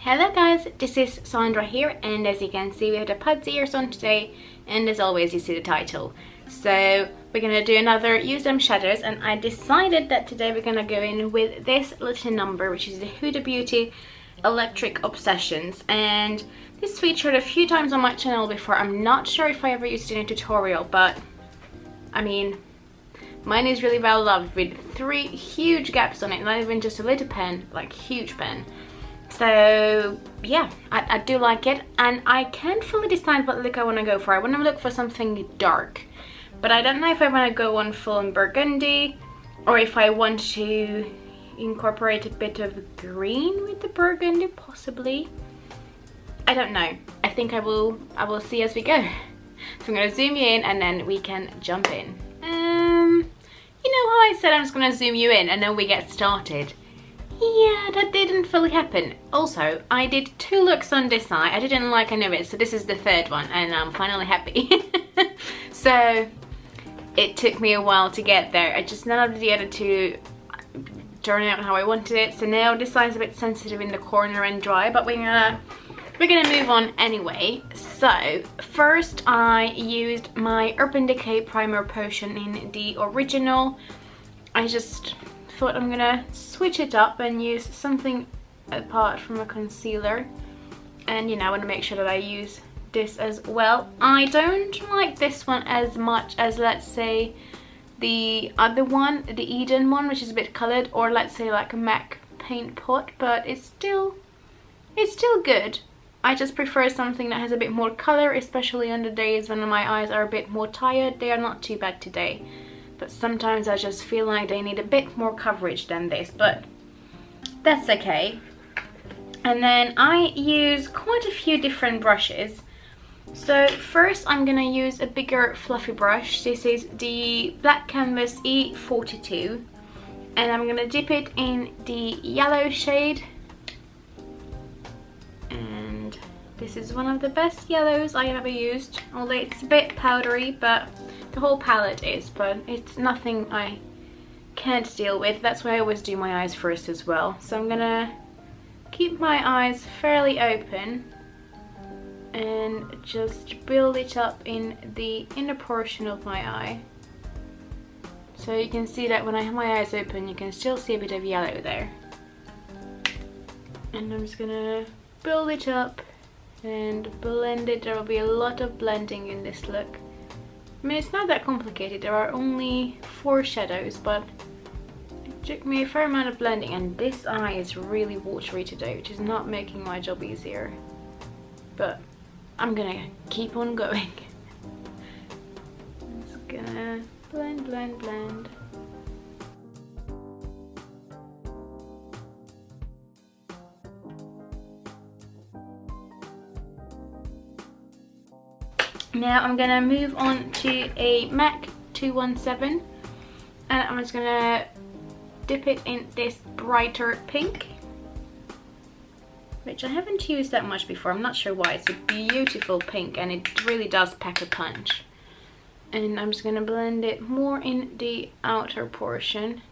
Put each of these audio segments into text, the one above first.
Hello guys, this is Sandra here, and as you can see we have the Pudsey ears on today, and as always you see the title. So we're gonna do another Use Them shadows, and I decided that today we're gonna go in with this little number, which is the Huda Beauty Electric Obsessions, and this featured a few times on my channel before. I'm not sure if I ever used it in a tutorial, but I mean, mine is really well loved with 3 huge gaps on it, not even just a little pen, like huge pen. So yeah, I do like it, and I can't fully decide what look I want to go for. I want to look for something dark, but I don't know if I want to go on full on burgundy or if I want to incorporate a bit of green with the burgundy, possibly. I don't know. I think I will see as we go. So I'm going to zoom you in and then we can jump in. You know how I said I was going to zoom you in and then we get started? Yeah, that didn't fully happen. Also, I did 2 looks on this eye. I didn't like any of it, so this is the 3rd one and I'm finally happy. So it took me a while to get there. I just none of the other 2 turned out how I wanted it. So now this eye's a bit sensitive in the corner and dry, but we're gonna move on anyway. So first I used my Urban Decay primer potion in the original. I just thought I'm gonna switch it up and use something apart from a concealer, and you know, I want to make sure that I use this as well. I don't like this one as much as, let's say, the other one, the Eden one, which is a bit coloured, or let's say like a MAC paint pot, but it's still good. I just prefer something that has a bit more colour, especially on the days when my eyes are a bit more tired. They are not too bad today, but sometimes I just feel like they need a bit more coverage than this, but that's okay. And then I use quite a few different brushes. So first I'm gonna use a bigger fluffy brush. This is the Black Canvas E42, and I'm gonna dip it in the yellow shade. And this is one of the best yellows I have ever used, although it's a bit powdery, but the whole palette is, but it's nothing I can't deal with. That's why I always do my eyes first as well. So I'm gonna keep my eyes fairly open and just build it up in the inner portion of my eye. So you can see that when I have my eyes open, you can still see a bit of yellow there. And I'm just gonna build it up and blend it. There will be a lot of blending in this look. I mean, it's not that complicated. There are only 4 shadows, but it took me a fair amount of blending, and this eye is really watery today, which is not making my job easier. But I'm gonna keep on going. I'm just gonna blend, blend, blend. Now I'm gonna move on to a MAC 217, and I'm just gonna dip it in this brighter pink, which I haven't used that much before. I'm not sure why. It's a beautiful pink and it really does pack a punch. And I'm just gonna blend it more in the outer portion,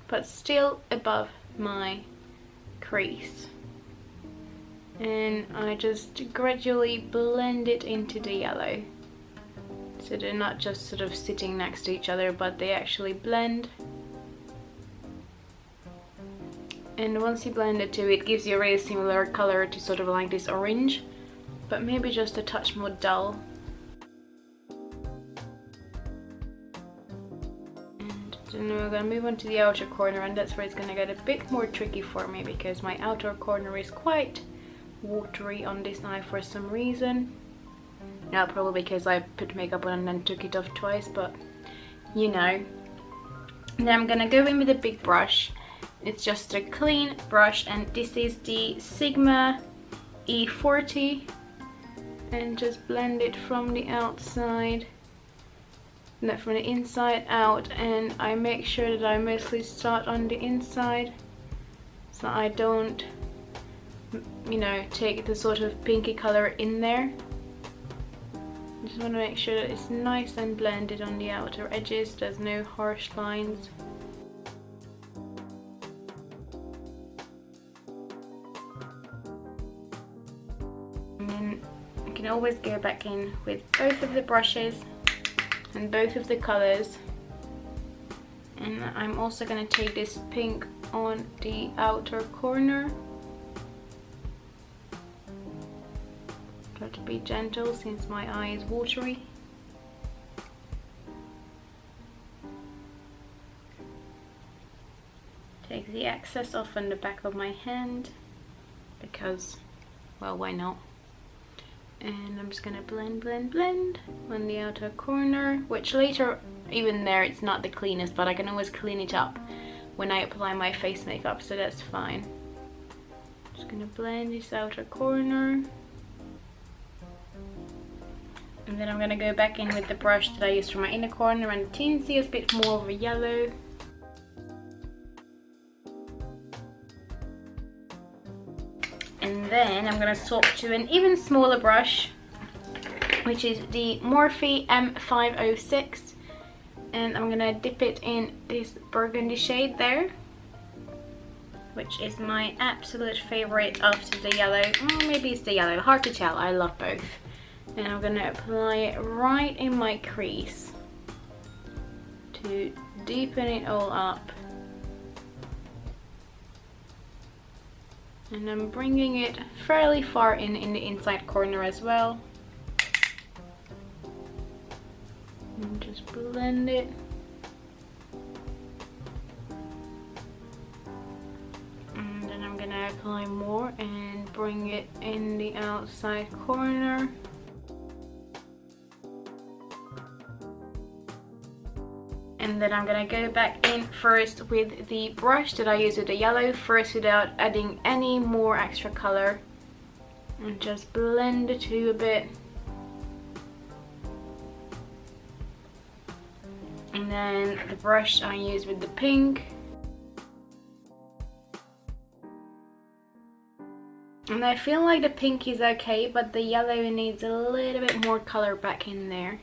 but still above my crease. And I just gradually blend it into the yellow, so they're not just sort of sitting next to each other, but they actually blend. And once you blend it too, it gives you a really similar color to sort of like this orange, but maybe just a touch more dull. And then we're gonna move on to the outer corner, and that's where it's gonna get a bit more tricky for me, because my outer corner is quite watery on this eye for some reason. Now probably because I put makeup on and then took it off twice, but you know. Now I'm gonna go in with a big brush. It's just a clean brush, and this is the Sigma E40, and just blend it from the outside, no, from the inside out, and I make sure that I mostly start on the inside so I don't, you know, take the sort of pinky color in there. I just want to make sure that it's nice and blended on the outer edges, there's no harsh lines. then you can always go back in with both of the brushes and both of the colors. And I'm also going to take this pink on the outer corner. Got to be gentle since my eye is watery. Take the excess off on the back of my hand because, well, why not? And I'm just gonna blend, blend, blend on the outer corner, which later, even there, it's not the cleanest, but I can always clean it up when I apply my face makeup, so that's fine. Just gonna blend this outer corner. And then I'm gonna go back in with the brush that I used for my inner corner and the teensiest bit more of a yellow. And then I'm going to swap to an even smaller brush, which is the Morphe M506. And I'm going to dip it in this burgundy shade there, which is my absolute favorite after the yellow. Maybe it's the yellow, hard to tell, I love both. And I'm going to apply it right in my crease to deepen it all up. And I'm bringing it fairly far in the inside corner as well. And just blend it. And then I'm gonna apply more and bring it in the outside corner. And then I'm gonna go back in first with the brush that I used with the yellow first without adding any more extra color, and just blend the two a bit. And then the brush I used with the pink. And I feel like the pink is okay, but the yellow needs a little bit more color back in there.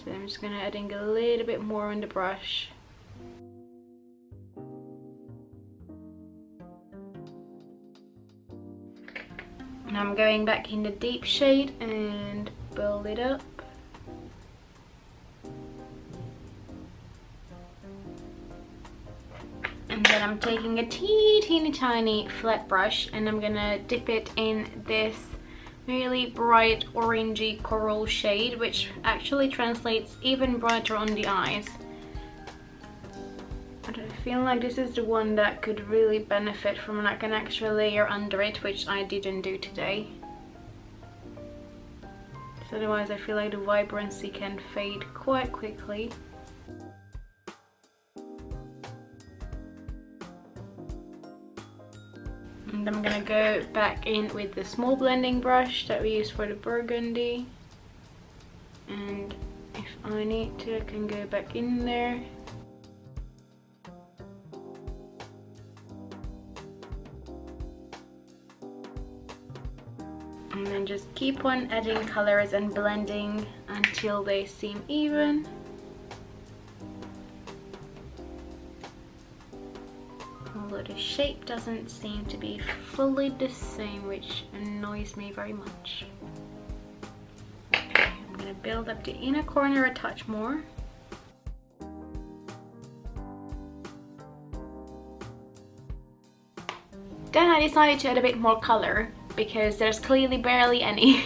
So I'm just going to add in a little bit more on the brush. And I'm going back in the deep shade and build it up. And then I'm taking a teeny tiny flat brush and I'm going to dip it in this really bright orangey coral shade, which actually translates even brighter on the eyes. But I feel like this is the one that could really benefit from like an extra layer under it, which I didn't do today. So otherwise I feel like the vibrancy can fade quite quickly. And I'm gonna go back in with the small blending brush that we used for the burgundy. And if I need to, I can go back in there. And then just keep on adding colors and blending until they seem even. Although the shape doesn't seem to be fully the same, which annoys me very much. Okay, I'm going to build up the inner corner a touch more. Then I decided to add a bit more color because there's clearly barely any.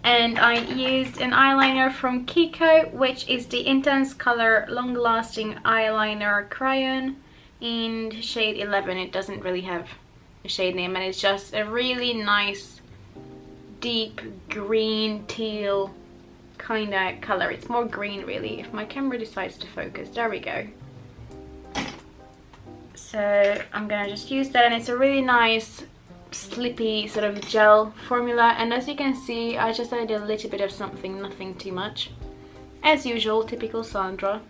And I used an eyeliner from Kiko, which is the Intense Color Long Lasting Eyeliner Crayon in shade 11. It doesn't really have a shade name, and it's just a really nice deep green teal kind of color. It's more green really, if my camera decides to focus. There we go. So I'm gonna just use that, and it's a really nice slippy sort of gel formula. And as you can see, I just added a little bit of something, nothing too much. As usual, typical Sandra.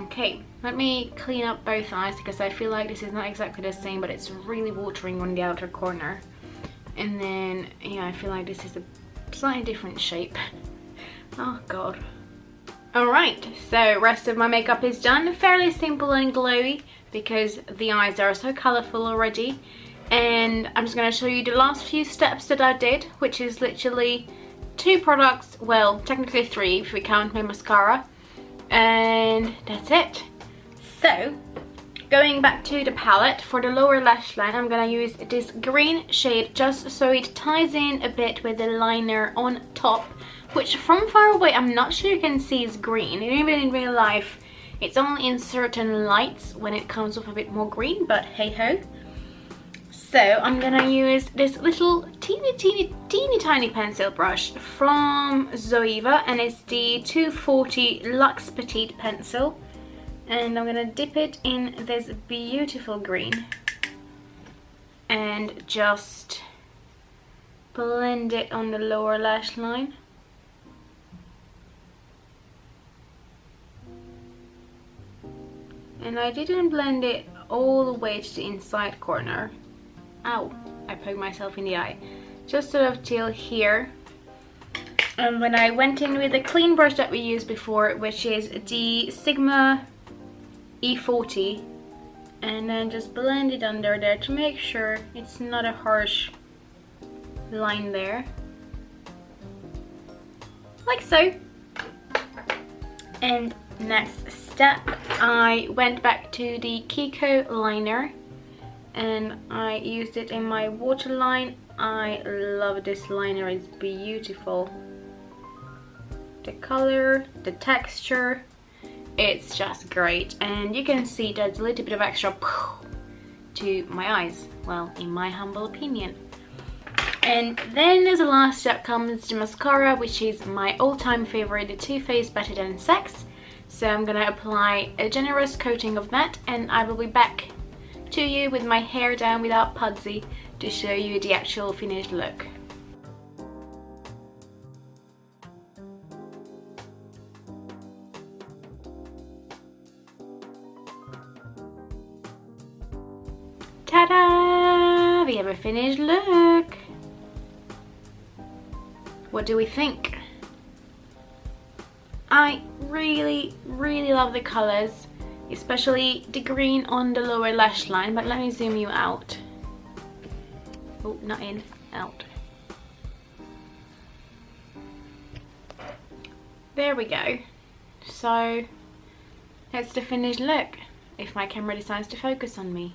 Okay, let me clean up both eyes because I feel like this is not exactly the same, but it's really watering on the outer corner. And then, yeah, I feel like this is a slightly different shape. Oh god. Alright, so rest of my makeup is done. Fairly simple and glowy because the eyes are so colourful already. And I'm just going to show you the last few steps that I did, which is literally 2 products, well technically 3 if we count my mascara, and that's it. So going back to the palette, for the lower lash line I'm going to use this green shade just so it ties in a bit with the liner on top, which from far away I'm not sure you can see is green, and even in real life it's only in certain lights when it comes off a bit more green, but hey ho. So I'm gonna use this little teeny tiny pencil brush from Zoeva, and it's the 240 Luxe Petite pencil, and I'm gonna dip it in this beautiful green and just blend it on the lower lash line. And I didn't blend it all the way to the inside corner. Ow, I poked myself in the eye. Just sort of till here. And when I went in with the clean brush that we used before, which is the Sigma E40, and then just blend it under there to make sure it's not a harsh line there. Like so. And next step, I went back to the Kiko liner and I used it in my waterline. I love this liner, it's beautiful. The color, the texture, it's just great. And you can see there's a little bit of extra to my eyes, well, in my humble opinion. And then as a last step comes the mascara, which is my all-time favorite, the Too Faced Better Than Sex. So I'm gonna apply a generous coating of that, and I will be back to you with my hair down without pudsy to show you the actual finished look. Ta-da! We have a finished look. What do we think? I really love the colours, especially the green on the lower lash line, but let me zoom you out. Oh, not in, out. There we go. So that's the finished look, if my camera decides to focus on me.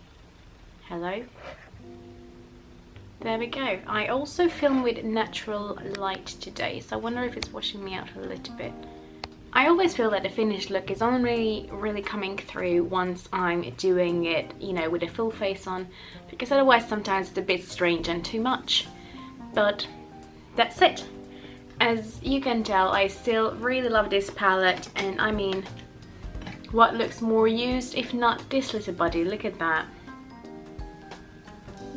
Hello? There we go. I also film with natural light today, so I wonder if it's washing me out a little bit. I always feel that the finished look is only really coming through once I'm doing it, you know, with a full face on, because otherwise sometimes it's a bit strange and too much. But that's it. As you can tell, I still really love this palette, and I mean, what looks more used if not this little body? Look at that.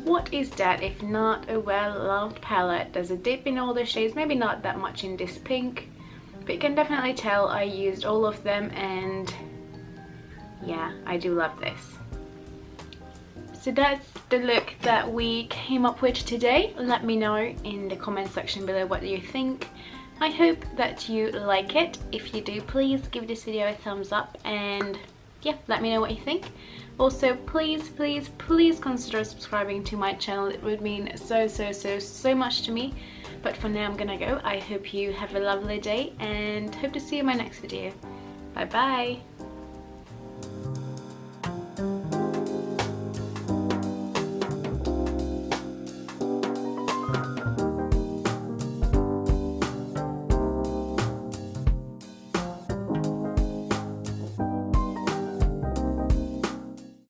What is that if not a well-loved palette? There's a dip in all the shades, maybe not that much in this pink, but you can definitely tell I used all of them, and yeah, I do love this. So that's the look that we came up with today. Let me know in the comment section below what you think. I hope that you like it. If you do, please give this video a thumbs up, and yeah, let me know what you think. Also, please consider subscribing to my channel. It would mean so much to me. But for now, I'm gonna go. I hope you have a lovely day and hope to see you in my next video. Bye bye.